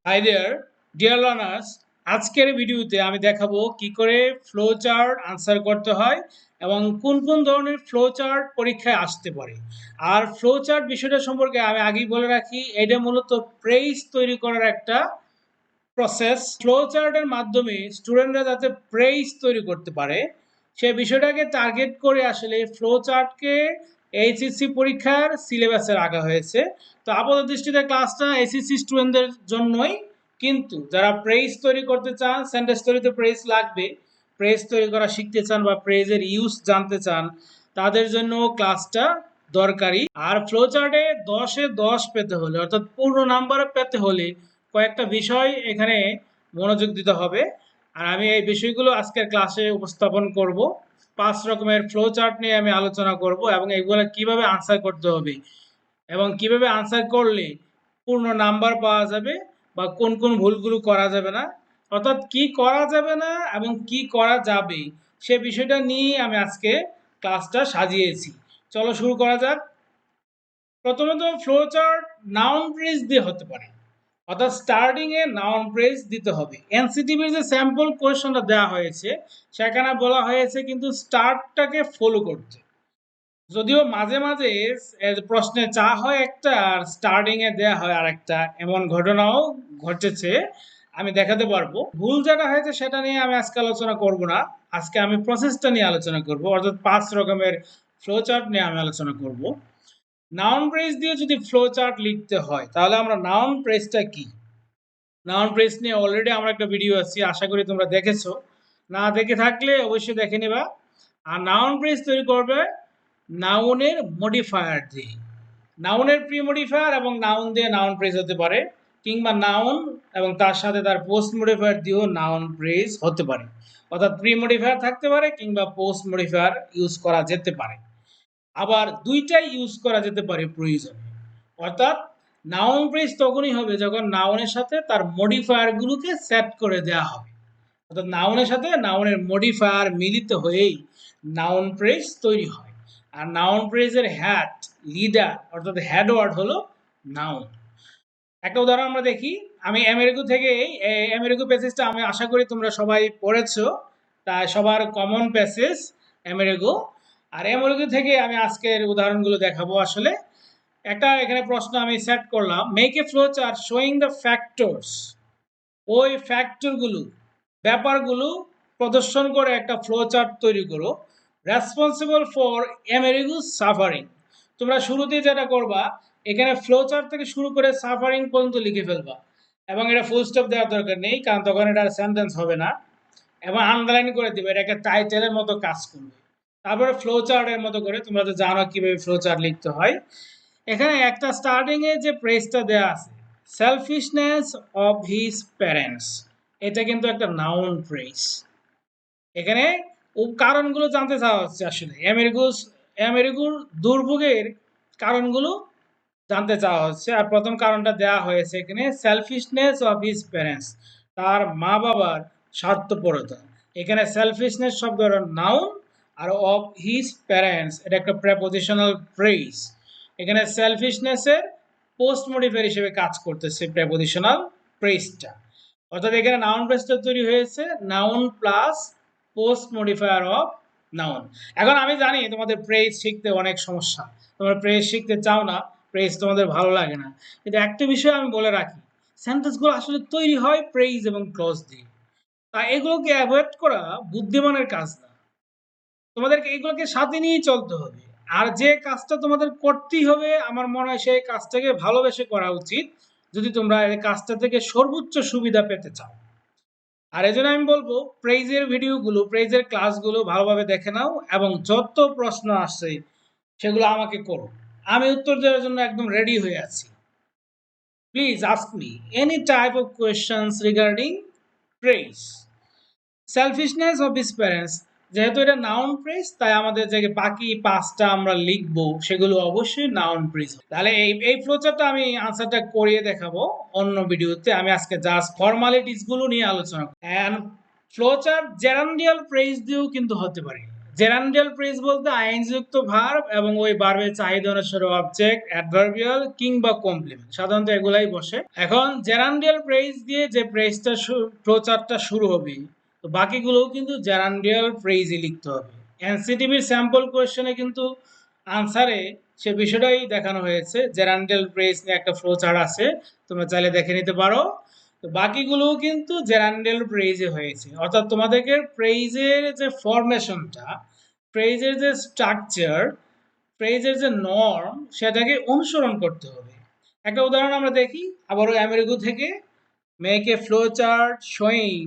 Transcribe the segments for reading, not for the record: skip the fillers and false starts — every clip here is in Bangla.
হাই দেয়ার ডিয়ার লার্নার্স, আজকের ভিডিওতে আমি দেখাবো কি করে ফ্লো চার্ট আনসার করতে হয় এবং কোন কোন ধরনের ফ্লো চার্ট পরীক্ষায় আসতে পারে। আর ফ্লো চার্ট বিষয়টা সম্পর্কে আমি আগেই বলে রাখি, এটা মূলত প্রেইজ তৈরি করার একটা প্রসেস। ফ্লো চার্টের মাধ্যমে স্টুডেন্টরা যাতে প্রেইজ তৈরি করতে পারে সে বিষয়টাকে টার্গেট করে আসলে ফ্লো চার্টকে এইচএসসি পরীক্ষার সিলেবাসে রাখা হয়েছে। তো আপাতত দৃষ্টিতে ক্লাসটা এসএসসি স্টুডেন্টদের জন্যই, কিন্তু যারা প্রেইজ তৈরি করতে চান, সেন্টেন্স তৈরিতে প্রেইজ লাগবে, প্রেইজ তৈরি করা শিখতে চান বা প্রেইজের ইউজ জানতে চান, তাদের জন্য ক্লাসটা দরকারি। আর ফ্লো চার্টে 10-এ 10 পেতে হলে, অর্থাৎ পূর্ণ নাম্বার পেতে হলে কয়েকটা বিষয় এখানে মনোযোগ দিতে হবে। আর আমি এই বিষয়গুলো আজকের ক্লাসে উপস্থাপন করব। 5 রকমের ফ্লো চার্ট নিয়ে আমি আলোচনা করব এবং এগুলো কিভাবে আনসার করতে হবে এবং কিভাবে আনসার করলে পূর্ণ নাম্বার পাওয়া যাবে বা কোন কোন ভুলগুলো করা যাবে না, অর্থাৎ কি করা যাবে না এবং কি করা যাবে সে বিষয়টা নিয়ে আমি আজকে ক্লাসটা সাজিয়েছি। চলো শুরু করা যাক। প্রথমত ফ্লো চার্ট নাউন ফ্রেজ দিয়ে হতে পারে, অর্থাৎ স্টার্টিং এ নাউন ফ্রেজ দিতে হবে। এনসিটিভির যে স্যাম্পল কোয়েশ্চনটা দেওয়া হয়েছে সেখানে বলা হয়েছে কিন্তু স্টার্টটাকে ফলো করতে, যদিও মাঝে মাঝে প্রশ্নে চা হয় একটা আর স্টার্টিং এ দেয়া হয় আরেকটা, এমন ঘটনাও ঘটেছে। আমি দেখাতে পারবো। ভুল যেটা হয়েছে সেটা নিয়ে আমি আজকে আলোচনা করব না, আজকে আমি প্রসেসটা নিয়ে আলোচনা করব, অর্থাৎ 5 রকমের ফ্লো চার্ট নিয়ে আমি আলোচনা করব। নাউন ফ্রেজ দিয়ে যদি ফ্লো চার্ট লিখতে হয় তাহলে আমরা নাউন ফ্রেজটা কি, নাউন ফ্রেজ নিয়ে অলরেডি আমরা একটা ভিডিও আছে, আশা করি তোমরা দেখেছো। না দেখে থাকলে অবশ্যই দেখে নেবা। আর নাউন ফ্রেজ তৈরি করবে নাউনের মডিফায়ার দিয়ে, নাউনের প্রি মডিফায়ার এবং নাউন দিয়ে নাউন ফ্রেজ হতে পারে, কিংবা নাউন এবং তার সাথে তার পোস্ট মডিফায়ার দিয়েও নাউন ফ্রেজ হতে পারে। অর্থাৎ প্রি মডিফায়ার থাকতে পারে কিংবা পোস্ট মডিফায়ার ইউজ করা যেতে পারে, আবার দুইটাই ইউজ করা যেতে পারে প্রয়োজনে। অর্থাৎ নাউন ফ্রেজ তখনই হবে যখন নাউনের সাথে তার মডিফায়ার গুলোকে সেট করে দেওয়া হবে, অর্থাৎ নাউনের সাথে নাউনের মডিফায়ার মিলিত হয়েই নাউন ফ্রেজ তৈরি হয়। আর নাউন ফ্রেজের হ্যাড, লিডার অর্থাৎ হেডওয়ার্ড হলো নাউন। একটা উদাহরণ আমরা দেখি। আমি আমেরিকা থেকে, আমেরিকা প্যাসেজটা আমি আশা করি তোমরা সবাই পড়েছো, তাই সবার কমন প্যাসেজ আমেরিকা। আর আমেরিকা থেকে আমি আজকের উদাহরণগুলো দেখাবো। আসলে একটা এখানে প্রশ্ন আমি সেট করলাম, make a flow chart showing the factors, ওই ফ্যাক্টরগুলো, ব্যাপারগুলো প্রদর্শন করে একটা ফ্লো চার্ট তৈরি করো, রেসপন্সিবল ফর আমেরিকাস সাফারিং। তোমরা শুরুতে যেটা করবা, এখানে ফ্লো চার্ট থেকে শুরু করে সাফারিং পর্যন্ত লিখে ফেলবা, এবং এটা ফুল স্টপ দেওয়ার দরকার নেই কারণ তখন এটা সেন্টেন্স হবে না, এবং আন্ডারলাইন করে দিবে, এটা একটা টাইটেলের মতো কাজ করবে। তারপরে ফ্লো চার্টের মতো করে, তোমরা তো জানো কিভাবে ফ্লো চার্ট লিখতে হয়। এখানে একটা স্টার্টিং এ যে প্রেসটা দেয়া আছে, সেলফিশনেস অফ হিজ প্যারেন্টস, এটা কিন্তু একটা নাউন ফ্রেজ। এখানে কারণগুলো জানতে চাওয়া হচ্ছে, আসলে আমেরিকুর দুর্ভোগের কারণগুলো জানতে চাওয়া হচ্ছে। আর প্রথম কারণটা দেওয়া হয়েছে এখানে, সেলফিশনেস অফ হিজ প্যারেন্টস, তার মা বাবার স্বার্থপরতা। এখানে সেলফিশনেস শব্দের নাউন, আর অফ হিজ প্যারেন্টস এটা একটা প্রেপোজিশনাল ফ্রেজ। এখানে সেলফিশনেসের পোস্ট মডিফায়ার হিসেবে কাজ করতেছে প্রেপোজিশনাল ফ্রেজটা, অর্থাৎ এখানে নাউন ফ্রেজটা তৈরি হয়েছে noun plus post modifier of noun. এখন আমি জানি তোমাদের ফ্রেজ শিখতে অনেক সমস্যা, তোমরা ফ্রেজ শিখতে চাও না, ফ্রেজ তোমাদের ভালো লাগে না, কিন্তু একটা বিষয় আমি বলে রাখি, সেন্টেন্সগুলো আসলে তৈরি হয় ফ্রেজ এবং ক্লজ দিয়ে। তা এগুলোকে অ্যাভয়েড করা বুদ্ধিমানের কাজ না, তোমাদেরকে এগুলোকে সাথে নিয়েই চলতে হবে। আর যে কাজটা তোমাদের করতেই হবে, আমার মনে হয় সেই কাজটাকে ভালোবেসে করা উচিত যদি তোমরা এই কাজটা থেকে সর্বোচ্চ সুবিধা পেতে চাও। আর এই জন্য আমি বলবো, প্রেইজের ভিডিওগুলো, প্রেইজের ক্লাসগুলো ভালোভাবে দেখে নাও এবং যত প্রশ্ন আসছে সেগুলো আমাকে করো, আমি উত্তর দেওয়ার জন্য একদম রেডি হয়ে আছি। Please ask me any type of questions regarding praise. Selfishness of his parents, যেহেতু এটা নাউন ফ্রেজ তাই আমাদের যে বাকি 5টা আমরা লিখবো সেগুলো অবশ্যই নাউন ফ্রেজ। তাহলে এই ফ্লোচারটা আমি আনসারটা করিয়ে দেখাবো অন্য ভিডিওতে, আমি আজকে জাস্ট ফর্মালিটিস গুলো নিয়ে আলোচনা করব। এন্ড ফ্লোচার জেরান্ডিয়াল ফ্রেজ দিয়েও কিন্তু হতে পারে। জেরান্ডিয়াল ফ্রেজ বলতে আইএনজি যুক্ত ভার্ব এবং ওই ভার্বের চাহিদা অনুসারে অবজেক্ট, অ্যাডভার্বিয়াল কিংবা কমপ্লিমেন্ট, সাধারণত এগুলাই বসে। এখন জেরান্ডিয়াল ফ্রেজ দিয়ে যে ফ্রেজটা ফ্লোচার্টটা শুরু হবে, তো বাকিগুলোও কিন্তু জেরান্ডিয়াল ফ্রেজই লিখতে হবে। এনসিটিভির স্যাম্পল কোয়েশ্চেনে কিন্তু আনসারে সে বিষয়টাই দেখানো হয়েছে। জেরান্ডিয়াল ফ্রেজ নিয়ে একটা ফ্লোচার্ট আছে, তোমরা চাইলে দেখে নিতে পারো। তো বাকিগুলোও কিন্তু জেরান্ডিয়াল ফ্রেজে হয়েছে, অর্থাৎ তোমাদেরকে ফ্রেজের যে ফরমেশনটা, ফ্রেজের যে স্ট্রাকচার, ফ্রেজের যে নর্ম, সেটাকে অনুসরণ করতে হবে। একটা উদাহরণ আমরা দেখি আবারও আমেরিকা থেকে। Make a flow chart showing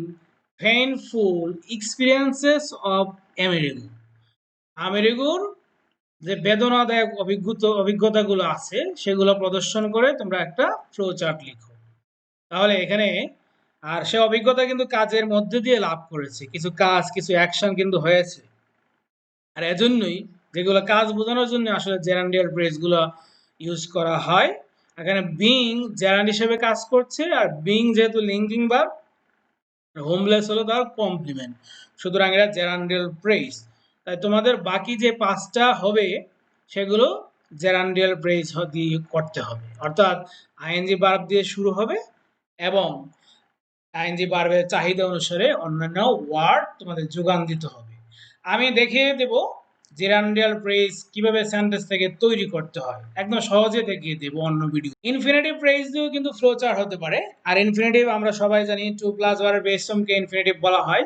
painful experiences of America. আমেরিকার যে বেদনাদায়ক অভিজ্ঞতাগুলো আছে সেগুলো প্রদর্শন করে তোমরা একটা ফ্লো চার্ট লিখো। তাহলে এখানে আর সে অভিজ্ঞতা কিন্তু কাজের মধ্যে দিয়ে লাভ করেছে, কিছু কাজ, কিছু অ্যাকশন কিন্তু হয়েছে। আর এজন্যই যেগুলো কাজ বোঝানোর জন্য আসলে জেরান্ডিয়াল ফ্রেজ গুলো ইউজ করা হয়। এখানে বিং জেরান্ড হিসেবে কাজ করছে, আর বিং যেহেতু লিঙ্কিং ভার্ব, হোমলেস হলো তার কমপ্লিমেন্ট, সুতরাং এটা জেরান্ডিয়াল ফ্রেজ। তাই তোমাদের বাকি যে পাঁচটা হবে সেগুলো জেরান্ডিয়াল ফ্রেজ দিয়ে করতে হবে, অর্থাৎ আইএনজি ভার্ব দিয়ে শুরু হবে এবং আইএনজি ভার্বের চাহিদা অনুসারে অন্যান্য ওয়ার্ড তোমাদের যোগান দিতে হবে। আমি দেখিয়ে দেব জেরান্ডিয়াল ফ্রেজ কিভাবে সেন্টেন্স থেকে তৈরি করতে হয়, একদম সহজে দেখিয়ে দেব অন্য ভিডিও। ইনফিনিটিভ ফ্রেজ দিয়েও কিন্তু ফ্লোচার্ট হতে পারে। আর ইনফিনিটিভ আমরা সবাই জানি টু প্লাস ভার্বের বেস ফর্মকে ইনফিনিটিভ বলা হয়,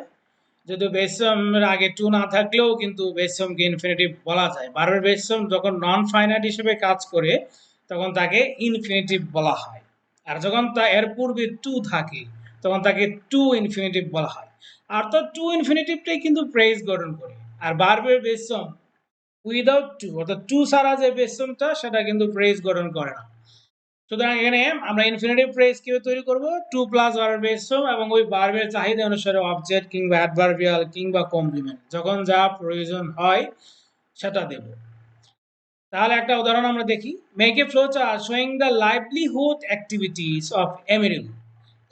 যদিও বেস ফর্মের আগে টু না থাকলেও কিন্তু বেস ফর্মকে ইনফিনিটিভ বলা যায়। ভার্বের বেস ফর্ম যখন নন ফাইনাইট হিসেবে কাজ করে তখন তাকে ইনফিনিটিভ বলা হয়, আর যখন তা এর পূর্বে টু থাকে তখন তাকে টু ইনফিনিটিভ বলা হয়। আর তো টু ইনফিনিটিভটাই কিন্তু ফ্রেজ গঠন করে। আর ভার্বের বেস ফর্ম উইদাউট টু, অর্থাৎ টু ছাড়া যে বেস ফর্মটা সেটা কিন্তু ফ্রেজ গঠন করে না। সুতরাং এখানে আমরা ইনফিনিটিভ ফ্রেজ কিভাবে তৈরি করব, টু প্লাস ভার্বের বেস ফর্ম এবং ওই ভার্বের চাহিদা অনুসারে অবজেক্ট কিংবা অ্যাডভার্বিয়াল কিংবা কমপ্লিমেন্ট, যখন যা প্রয়োজন হয় সেটা দেব। তাহলে একটা উদাহরণ আমরা দেখি। Make a flow chart showing the livelihood activities of America.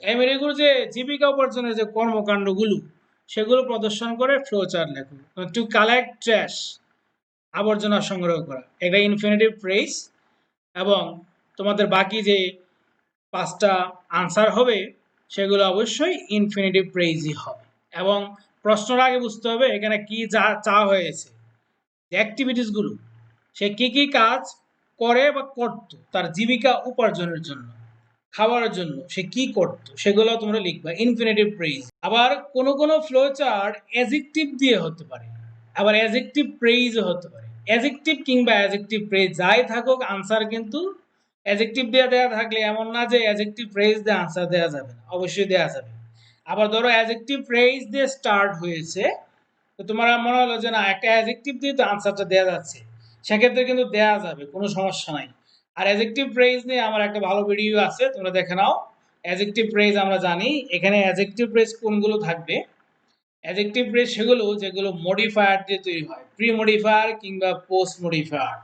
আমেরিকার যে জীবিকা উপার্জনের যে কর্মকাণ্ডগুলো সেগুলো প্রদর্শন করে ফ্লো চার্ট লেখো। টু কালেক্ট ট্র্যাশ, আবর্জনা সংগ্রহ করা, এটা ইনফিনিটিভ ফ্রেজ। এবং তোমাদের বাকি যে পাঁচটা আনসার হবে সেগুলো অবশ্যই ইনফিনিটিভ ফ্রেজই হবে। এবং প্রশ্নটা আগে বুঝতে হবে এখানে কি যা চাওয়া হয়েছে, যে অ্যাক্টিভিটিসগুলো, সে কি কি কাজ করে বা করত তার জীবিকা উপার্জনের জন্য, খাওয়ার জন্য সে কি করত, সেগুলো তোমরা লিখবা ইনফিনিটিভ ফ্রেজ। আবার কোন কোন ফ্লো চার্ট অ্যাডজেক্টিভ দিয়ে হতে পারে, আবার অ্যাডজেক্টিভ ফ্রেজও হতে পারে। অ্যাডজেক্টিভ কিংবা অ্যাডজেক্টিভ ফ্রেজ যাই থাকুক, আনসার কিন্তু অ্যাডজেক্টিভ দিয়ে দেওয়া থাকলে এমন না যে অ্যাডজেক্টিভ ফ্রেজ দিয়ে আনসার দেওয়া যাবে না, অবশ্যই দেওয়া যাবে। আবার ধরো অ্যাডজেক্টিভ ফ্রেজ দিয়ে স্টার্ট হয়েছে, তো তোমার মনে হলো যে না একটা অ্যাডজেক্টিভ দিয়ে তো আনসারটা দেওয়া যাচ্ছে, সেক্ষেত্রে কিন্তু দেওয়া যাবে, কোনো সমস্যা নাই। আর অ্যাডজেক্টিভ ফ্রেজ নিয়ে আমার একটা ভালো ভিডিও আছে, তোমরা দেখে নাও। অ্যাডজেক্টিভ ফ্রেজ আমরা জানি, এখানে অ্যাডজেক্টিভ ফ্রেজ কোনগুলো থাকবে। অ্যাডজেক্টিভ ফ্রেজ সেগুলো যেগুলো মডিফায়ার দিয়ে তৈরি হয়, প্রি মডিফায়ার কিংবা পোস্ট মডিফায়ার।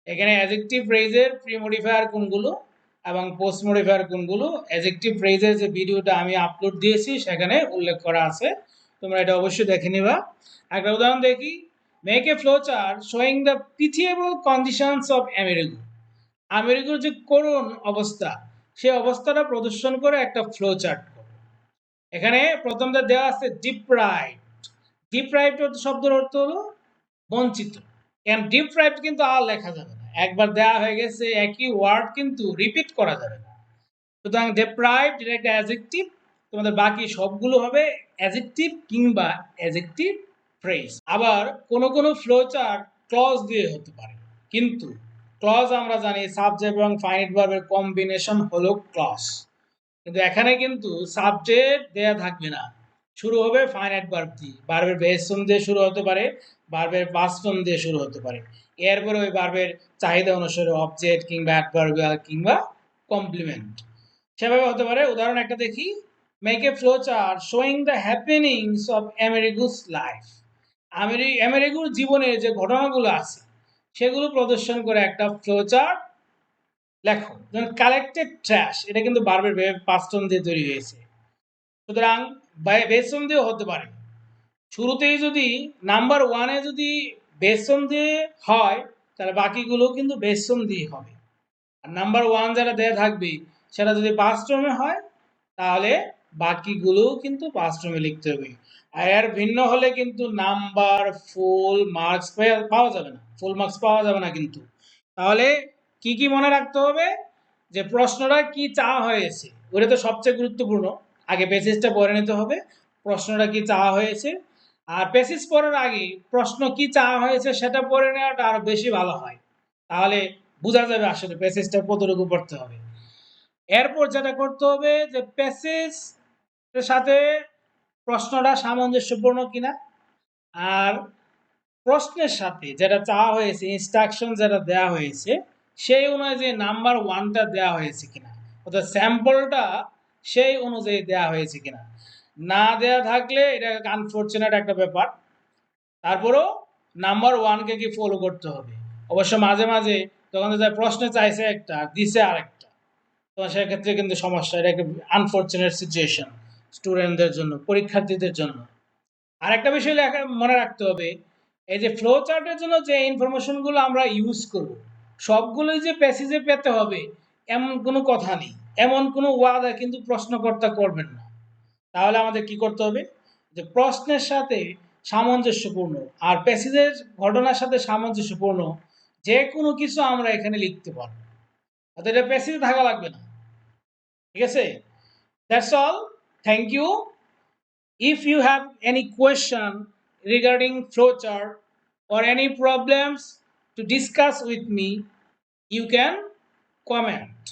এখানে অ্যাডজেক্টিভ ফ্রেজের প্রি মডিফায়ার কোনগুলো এবং পোস্ট মডিফায়ার কোনগুলো, অ্যাডজেক্টিভ ফ্রেজের যে ভিডিওটা আমি আপলোড দিয়েছি সেখানে উল্লেখ করা আছে, তোমরা এটা অবশ্যই দেখে নিবা। একটা উদাহরণ দেখি। Make a flow chart showing the pitiable conditions of America. আমেরিকার যে করুণ অবস্থা, সেই অবস্থাটা প্রদর্শন করে একটা ফ্লো চার্ট করো। এখানে প্রথমটা দেওয়া আছে ডিপ্রাইভড। ডিপ্রাইভড শব্দের অর্থ হলো বঞ্চিত। কারণ ডিপ্রাইভড কিন্তু আর লেখা যাবে না, একবার দেওয়া হয়ে গেছে, একই ওয়ার্ড কিন্তু রিপিট করা যাবে না। সুতরাং ডিপ্রাইভড এটা একটা অ্যাডজেক্টিভ, তোমাদের বাকি সবগুলো হবে অ্যাডজেক্টিভ কিংবা অ্যাডজেক্টিভ ফ্রেজ। আবার কোন কোন ফ্লো চার্ট ক্লজ দিয়ে হতে পারে, কিন্তু ক্লজ আমরা জানি সাবজেক্ট এবং ফাইনাইট ভার্বের কম্বিনেশন হলো ক্লজ, কিন্তু এখানে কিন্তু সাবজেক্ট দেয়া থাকবে না, শুরু হবে ফাইনাইট ভার্ব দিয়ে। ভার্বের বেস ফর্ম দিয়ে শুরু হতে পারে, ভার্বের পাস্ট ফর্ম দিয়ে শুরু হতে পারে, এরপরে ওই ভার্বের চাহিদা অনুসারে অবজেক্ট কিংবা অ্যাডভার্বিয়াল কিংবা কমপ্লিমেন্ট সেভাবে হতে পারে। উদাহরণ একটা দেখি। Make a flow chart showing the happenings of America's life. আমেরিকার জীবনের যে ঘটনাগুলো আছে সেগুলো প্রদর্শন করে একটা ফ্লো চার্ট লেখো। যেমন কালেক্টেড ট্র্যাশ, এটা কিন্তু ভার্বের পাস্ট ফর্ম দিয়ে তৈরি হয়েছে, সুতরাং বেস ফর্ম দিয়েও হতে পারে। শুরুতেই যদি নাম্বার ওয়ানে যদি বেসন দিয়ে হয় তাহলে বাকিগুলো কিন্তু বেসন দিয়ে হবে। আর নাম্বার ওয়ান যেটা দেয়া থাকবে সেটা যদি পাঁচক্রমে হয় তাহলে বাকিগুলোও কিন্তু পাঁচক্রমে লিখতে হবে। আর এর ভিন্ন হলে কিন্তু নাম্বার ফুল মার্কস পাওয়া যাবে না, ফুল মার্কস পাওয়া যাবে না কিন্তু। তাহলে কি কি মনে রাখতে হবে, যে প্রশ্নটা কি চাওয়া হয়েছে ওটা তো সবচেয়ে গুরুত্বপূর্ণ। আগে প্যাসেজটা পড়ে নিতে হবে, প্রশ্নটা কি চাওয়া হয়েছে। আর প্যাসেজ পড়ার আগে প্রশ্ন কি চাওয়া হয়েছে সেটা পড়ে নেওয়াটা আরো বেশি ভালো হয়, তাহলে বোঝা যাবে আসলে প্যাসেজটা কতটুকু পড়তে হবে। এরপর যেটা করতে হবে যে প্যাসেজ সাথে প্রশ্নটা সামঞ্জস্যপূর্ণ কিনা, আর প্রশ্নের সাথে যেটা চাওয়া হয়েছে ইনস্ট্রাকশন যেটা দেওয়া হয়েছে সেই অনুযায়ী নাম্বার ওয়ানটা দেওয়া হয়েছে কিনা, অর্থাৎ স্যাম্পলটা সেই অনুযায়ী দেওয়া হয়েছে কিনা। না দেওয়া থাকলে এটা আনফর্চুনেট একটা ব্যাপার। তারপরেও নাম্বার ওয়ানকে কি ফলো করতে হবে। অবশ্য মাঝে মাঝে যখন প্রশ্নে চাইছে একটা দিছে আরেকটা, তো সেক্ষেত্রে কিন্তু সমস্যা, এটা একটা আনফর্চুনেট সিচুয়েশন স্টুডেন্টদের জন্য, পরীক্ষার্থীদের জন্য। আর একটা বিষয় মনে রাখতে হবে, এই যে ফ্লো চার্টের জন্য যে ইনফরমেশনগুলো আমরা ইউজ করব সবগুলোই যে প্যাসেজে পেতে হবে এমন কোনো কথা নেই, এমন কোনো ওয়াদা কিন্তু প্রশ্নকর্তা করবেন না। তাহলে আমাদের কি করতে হবে, যে প্রশ্নের সাথে সামঞ্জস্যপূর্ণ আর প্যাসেজের ঘটনার সাথে সামঞ্জস্যপূর্ণ যে কোনো কিছু আমরা এখানে লিখতে পারবো, অর্থাৎ এটা প্যাসেজে থাকা লাগবে না। ঠিক আছে, that's all, thank you. If you have any question regarding flowchart or any problems to discuss with me, you can comment.